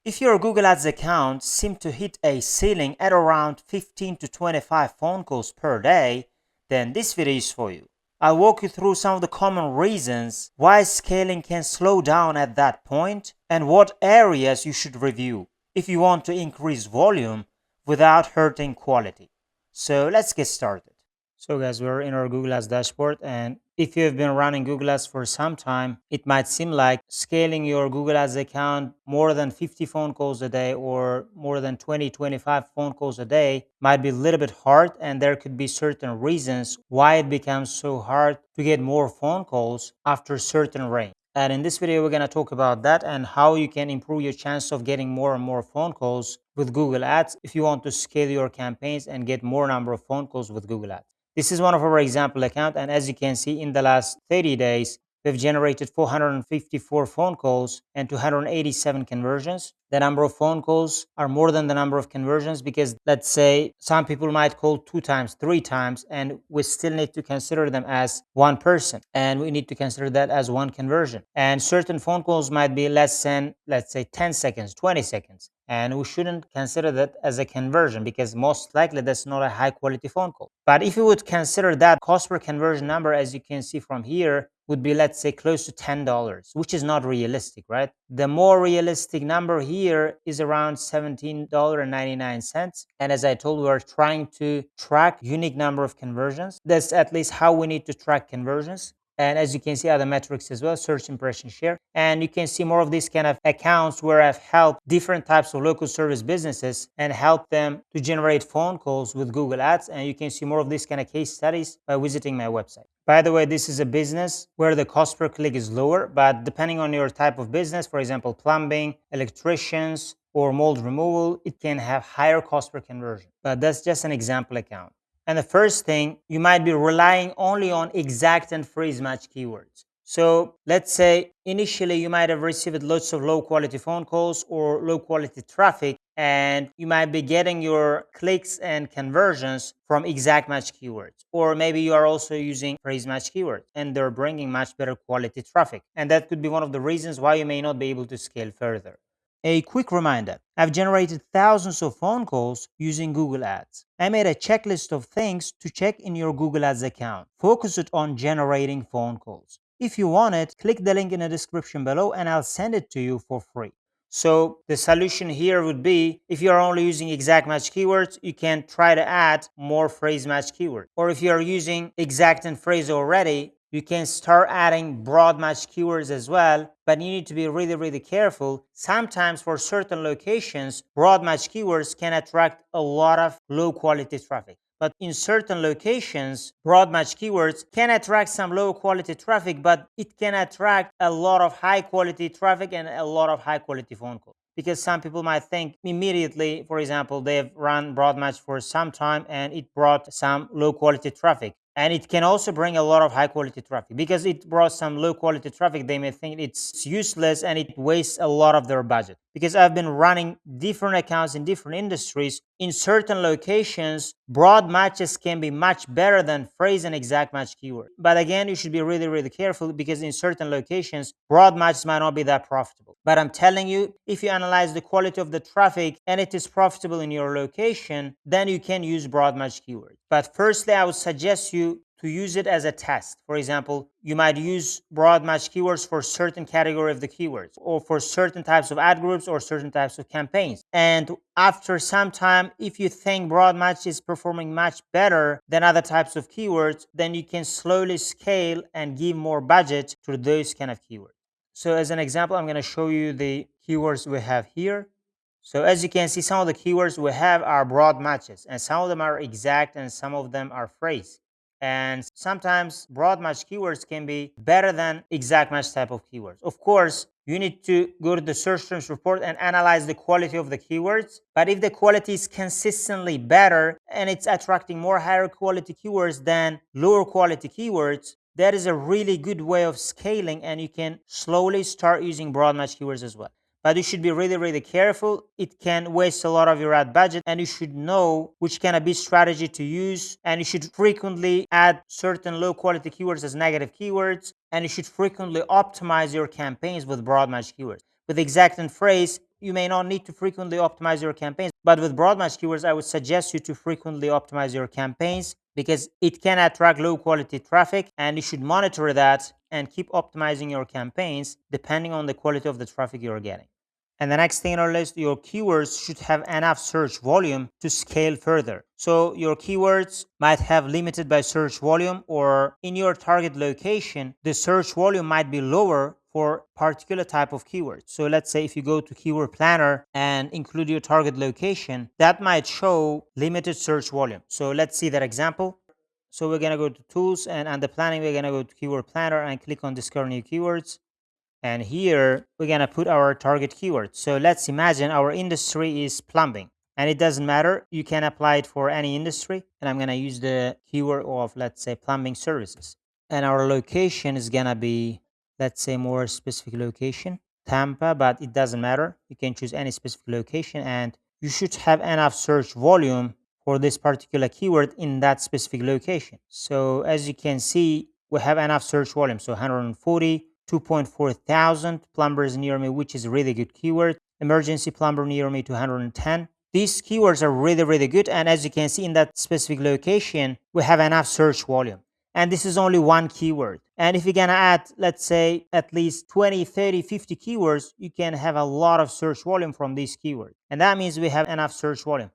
If your Google Ads account seems to hit a ceiling at around 15 to 25 phone calls per day, then this video is for you. I'll walk you through some of the common reasons why scaling can slow down at that point and what areas you should review if you want to increase volume without hurting quality. So let's get started. So guys, we're in our Google Ads dashboard, and if you have been running Google Ads for some time, it might seem like scaling your Google Ads account more than 50 phone calls a day or more than 25 phone calls a day might be a little bit hard, and there could be certain reasons why it becomes so hard to get more phone calls after a certain range. And in this video, we're going to talk about that and how you can improve your chance of getting more and more phone calls with Google Ads if you want to scale your campaigns and get more number of phone calls with Google Ads. This is one of our example account, and as you can see, in the last 30 days, we've generated 454 phone calls and 287 conversions. The number of phone calls are more than the number of conversions because, let's say, some people might call 2 times, 3 times, and we still need to consider them as one person, and we need to consider that as one conversion. And certain phone calls might be less than, let's say, 10 seconds, 20 seconds. And we shouldn't consider that as a conversion because most likely that's not a high quality phone call. But if you would consider that cost per conversion number, as you can see from here, would be, let's say, close to $10, which is not realistic, right? The more realistic number here is around $17.99. And as I told, we are trying to track unique number of conversions. That's at least how we need to track conversions. And as you can see, other metrics as well, search impression share. And you can see more of these kind of accounts where I've helped different types of local service businesses and helped them to generate phone calls with Google Ads. And you can see more of these kind of case studies by visiting my website. By the way, this is a business where the cost per click is lower, but depending on your type of business, for example, plumbing, electricians, or mold removal, it can have higher cost per conversion. But that's just an example account. And the first thing, you might be relying only on exact and phrase match keywords. So let's say initially you might have received lots of low quality phone calls or low quality traffic, and you might be getting your clicks and conversions from exact match keywords. Or maybe you are also using phrase match keywords and they're bringing much better quality traffic. And that could be one of the reasons why you may not be able to scale further. A quick reminder, I've generated thousands of phone calls using Google Ads. I made a checklist of things to check in your Google Ads account. Focus it on generating phone calls. If you want it, click the link in the description below and I'll send it to you for free. So the solution here would be, if you are only using exact match keywords, you can try to add more phrase match keywords. Or if you are using exact and phrase already, you can start adding broad match keywords as well, but you need to be really careful. Sometimes for certain locations, broad match keywords can attract a lot of low quality traffic. But in certain locations, broad match keywords can attract some low quality traffic, but it can attract a lot of high quality traffic and a lot of high quality phone calls. Because some people might think immediately, for example, they've run broad match for some time and it brought some low quality traffic. And it can also bring a lot of high quality traffic. Because it brought some low quality traffic, they may think it's useless and it wastes a lot of their budget. Because I've been running different accounts in different industries. In certain locations, broad matches can be much better than phrase and exact match keyword. But again, you should be really careful because in certain locations, broad matches might not be that profitable. But I'm telling you, if you analyze the quality of the traffic and it is profitable in your location, then you can use broad match keyword. But firstly, I would suggest you to use it as a test. For example, you might use broad match keywords for certain category of the keywords or for certain types of ad groups or certain types of campaigns. And after some time, if you think broad match is performing much better than other types of keywords, then you can slowly scale and give more budget to those kind of keywords. So as an example, I'm going to show you the keywords we have here. So as you can see, some of the keywords we have are broad matches, and some of them are exact and some of them are phrase. And sometimes broad match keywords can be better than exact match type of keywords. Of course, you need to go to the search terms report and analyze the quality of the keywords. But if the quality is consistently better and it's attracting more higher quality keywords than lower quality keywords, that is a really good way of scaling, and you can slowly start using broad match keywords as well. But you should be really careful. It can waste a lot of your ad budget, and you should know which kind of bid strategy to use. And you should frequently add certain low quality keywords as negative keywords, and you should frequently optimize your campaigns with broad match keywords. With exact and phrase, you may not need to frequently optimize your campaigns. But with broad match keywords, I would suggest you to frequently optimize your campaigns because it can attract low quality traffic, and you should monitor that and keep optimizing your campaigns depending on the quality of the traffic you're getting. And the next thing on our list, your keywords should have enough search volume to scale further. So your keywords might have limited by search volume, or in your target location, the search volume might be lower for particular type of keywords. So let's say if you go to Keyword Planner and include your target location, that might show limited search volume. So let's see that example. So we're going to go to Tools, and under Planning, we're going to go to Keyword Planner and click on Discover New Keywords. And here we're going to put our target keyword. So let's imagine our industry is plumbing, and it doesn't matter. You can apply it for any industry. And I'm going to use the keyword of, let's say, plumbing services. And our location is going to be, let's say, more specific location, Tampa, but it doesn't matter. You can choose any specific location, and you should have enough search volume for this particular keyword in that specific location. So as you can see, we have enough search volume. So 140, 2.4 thousand plumbers near me, which is a really good keyword. Emergency plumber near me, 210. These keywords are really, really good. And as you can see in that specific location, we have enough search volume. And this is only one keyword. And if you're going to add, let's say, at least 20, 30, 50 keywords, you can have a lot of search volume from these keywords. And that means we have enough search volume.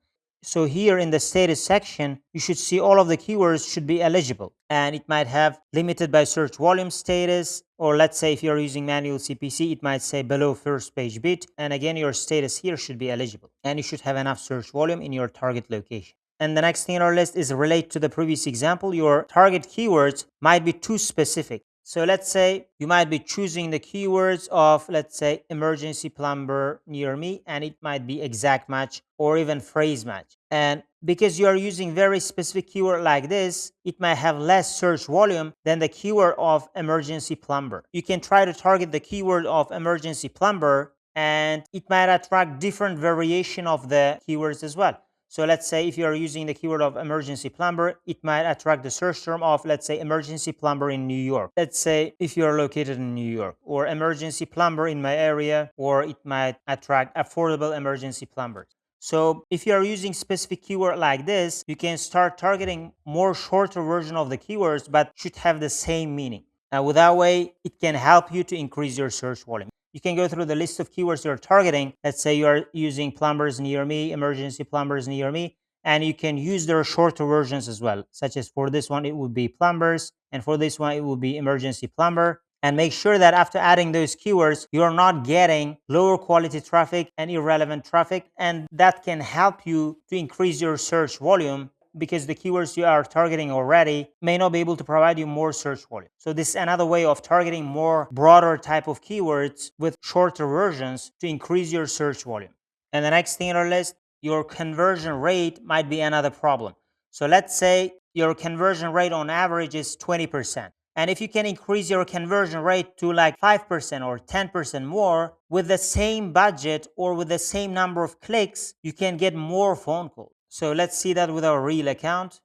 So here in the status section, you should see all of the keywords should be eligible, and it might have limited by search volume status, or let's say if you're using manual CPC, it might say below first page bid. And again, your status here should be eligible, and you should have enough search volume in your target location. And the next thing on our list is relate to the previous example. Your target keywords might be too specific. So let's say you might be choosing the keywords of, let's say, emergency plumber near me, and it might be exact match or even phrase match. And because you are using very specific keyword like this, it might have less search volume than the keyword of emergency plumber. You can try to target the keyword of emergency plumber, and it might attract different variation of the keywords as well. So let's say if you are using the keyword of emergency plumber, it might attract the search term of, let's say, emergency plumber in New York. Let's say if you are located in New York, or emergency plumber in my area, or it might attract affordable emergency plumbers. So if you are using specific keyword like this, you can start targeting more shorter version of the keywords, but should have the same meaning. Now, with that way, it can help you to increase your search volume. You can go through the list of keywords you're targeting. Let's say you are using plumbers near me, emergency plumbers near me, and you can use their shorter versions as well, such as for this one, it would be plumbers, and for this one, it would be emergency plumber. And make sure that after adding those keywords, you're not getting lower quality traffic and irrelevant traffic, and that can help you to increase your search volume, because the keywords you are targeting already may not be able to provide you more search volume. So this is another way of targeting more broader type of keywords with shorter versions to increase your search volume. And the next thing on our list, your conversion rate might be another problem. So let's say your conversion rate on average is 20%. And if you can increase your conversion rate to like 5% or 10% more with the same budget or with the same number of clicks, you can get more phone calls. So let's see that with our real account.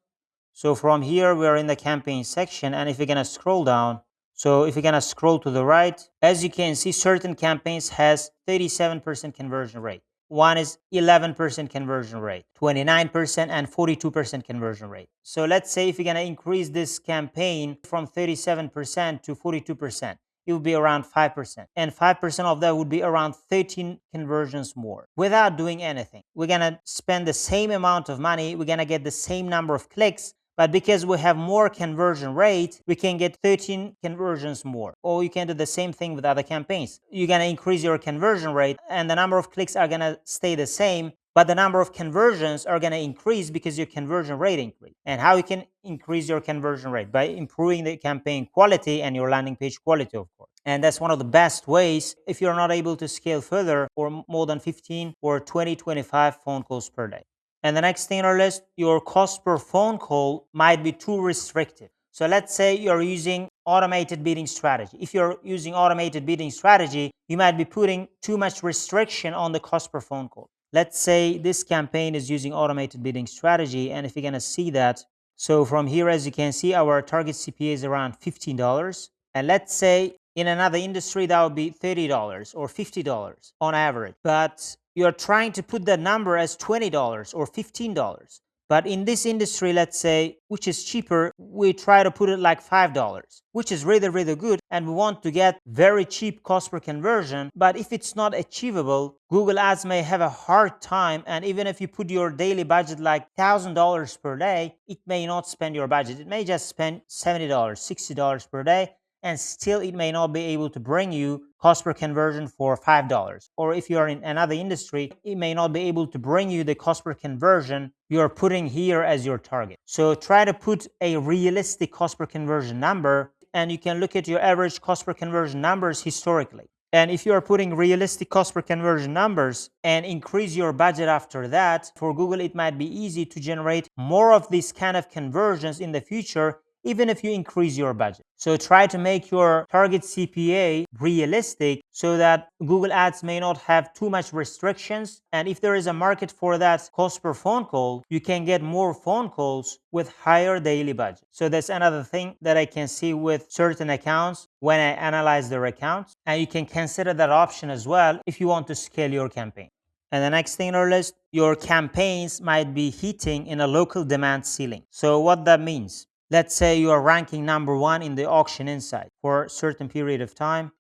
So from here, we're in the campaign section. And if you're going to scroll down, so if you're going to scroll to the right, as you can see, certain campaigns has 37% conversion rate. One is 11% conversion rate, 29% and 42% conversion rate. So let's say if you're going to increase this campaign from 37% to 42%, it would be around 5%. And 5% of that would be around 13 conversions more without doing anything. We're going to spend the same amount of money. We're going to get the same number of clicks. But because we have more conversion rate, we can get 13 conversions more. Or you can do the same thing with other campaigns. You're going to increase your conversion rate, and the number of clicks are going to stay the same, but the number of conversions are going to increase because your conversion rate increased. And how you can increase your conversion rate? By improving the campaign quality and your landing page quality, of course. And that's one of the best ways if you're not able to scale further or more than 15 or 20, 25 phone calls per day. And the next thing on our list, your cost per phone call might be too restrictive. So let's say you're using automated bidding strategy. If you're using automated bidding strategy, you might be putting too much restriction on the cost per phone call. Let's say this campaign is using automated bidding strategy, and if you're going to see that, so from here, as you can see, our target CPA is around $15. And let's say In another industry, that would be $30 or $50 on average. But you're trying to put that number as $20 or $15. But in this industry, let's say, which is cheaper, we try to put it like $5, which is really, really good. And we want to get very cheap cost per conversion. But if it's not achievable, Google Ads may have a hard time. And even if you put your daily budget like $1,000 per day, it may not spend your budget. It may just spend $70, $60 per day, and still it may not be able to bring you cost per conversion for $5. Or if you are in another industry, it may not be able to bring you the cost per conversion you're putting here as your target. So try to put a realistic cost per conversion number, and you can look at your average cost per conversion numbers historically. And if you are putting realistic cost per conversion numbers and increase your budget after that, for Google it might be easy to generate more of these kind of conversions in the future, even if you increase your budget. So try to make your target CPA realistic so that Google Ads may not have too much restrictions. And if there is a market for that cost per phone call, you can get more phone calls with higher daily budget. So that's another thing that I can see with certain accounts when I analyze their accounts. And you can consider that option as well if you want to scale your campaign. And the next thing on our list, your campaigns might be hitting in a local demand ceiling. So what that means? Let's say you are ranking number 1 in the auction insight for a certain period of time.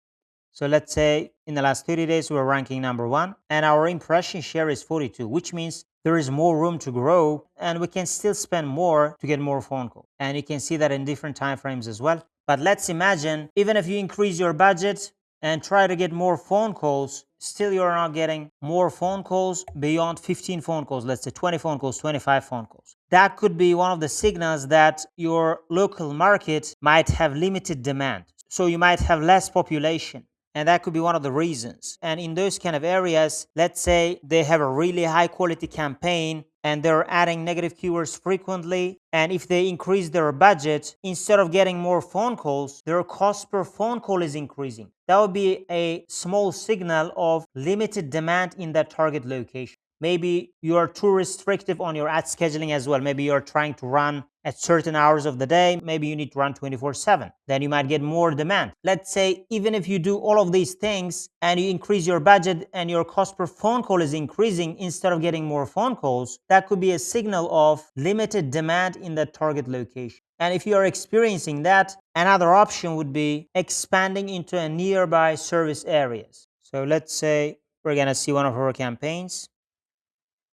So let's say in the last 30 days, we're ranking number 1 and our impression share is 42, which means there is more room to grow and we can still spend more to get more phone calls. And you can see that in different time frames as well. But let's imagine even if you increase your budget and try to get more phone calls, still you're not getting more phone calls beyond 15 phone calls, let's say 20 phone calls, 25 phone calls. That could be one of the signals that your local market might have limited demand. So you might have less population. And that could be one of the reasons. And in those kind of areas, let's say they have a really high quality campaign and they're adding negative keywords frequently. And if they increase their budget, instead of getting more phone calls, their cost per phone call is increasing. That would be a small signal of limited demand in that target location. Maybe you are too restrictive on your ad scheduling as well. Maybe you're trying to run at certain hours of the day. Maybe you need to run 24/7. Then you might get more demand. Let's say even if you do all of these things and you increase your budget and your cost per phone call is increasing instead of getting more phone calls, that could be a signal of limited demand in that target location. And if you are experiencing that, another option would be expanding into a nearby service areas. So let's say we're going to see one of our campaigns.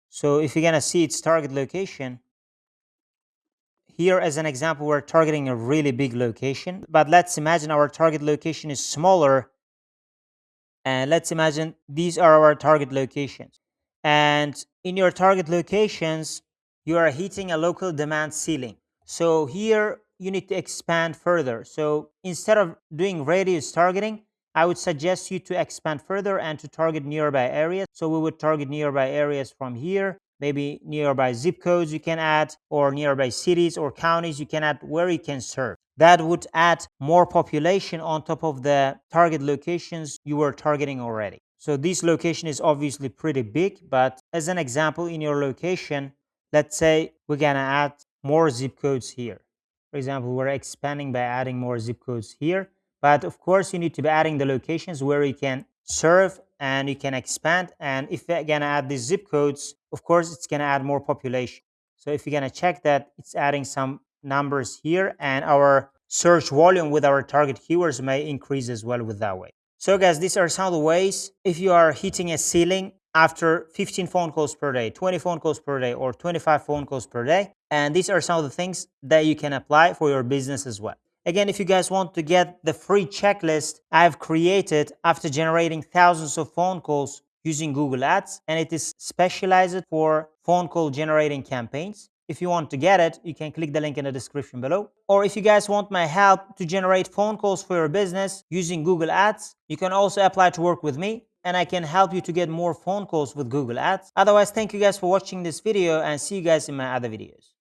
So if you're going to see its target location, here as an example, we're targeting a really big location, but let's imagine our target location is smaller. And let's imagine these are our target locations. And in your target locations, you are hitting a local demand ceiling. So here you need to expand further. So instead of doing radius targeting, I would suggest you to expand further and to target nearby areas. So we would target nearby areas from here, maybe nearby zip codes you can add, or nearby cities or counties you can add where you can serve. That would add more population on top of the target locations you were targeting already. So this location is obviously pretty big, but as an example, in your location, let's say we're gonna add more zip codes here. For example, we're expanding by adding more zip codes here. But of course, you need to be adding the locations where you can serve and you can expand. And if you're going to add these zip codes, of course, it's going to add more population. So if you're going to check that, it's adding some numbers here, and our search volume with our target keywords may increase as well with that way. So guys, these are some of the ways if you are hitting a ceiling after 15 phone calls per day, 20 phone calls per day, or 25 phone calls per day. And these are some of the things that you can apply for your business as well. Again, if you guys want to get the free checklist I've created after generating thousands of phone calls using Google Ads, and it is specialized for phone call generating campaigns. If you want to get it, you can click the link in the description below. Or if you guys want my help to generate phone calls for your business using Google Ads, you can also apply to work with me, and I can help you to get more phone calls with Google Ads. Otherwise, thank you guys for watching this video, and see you guys in my other videos.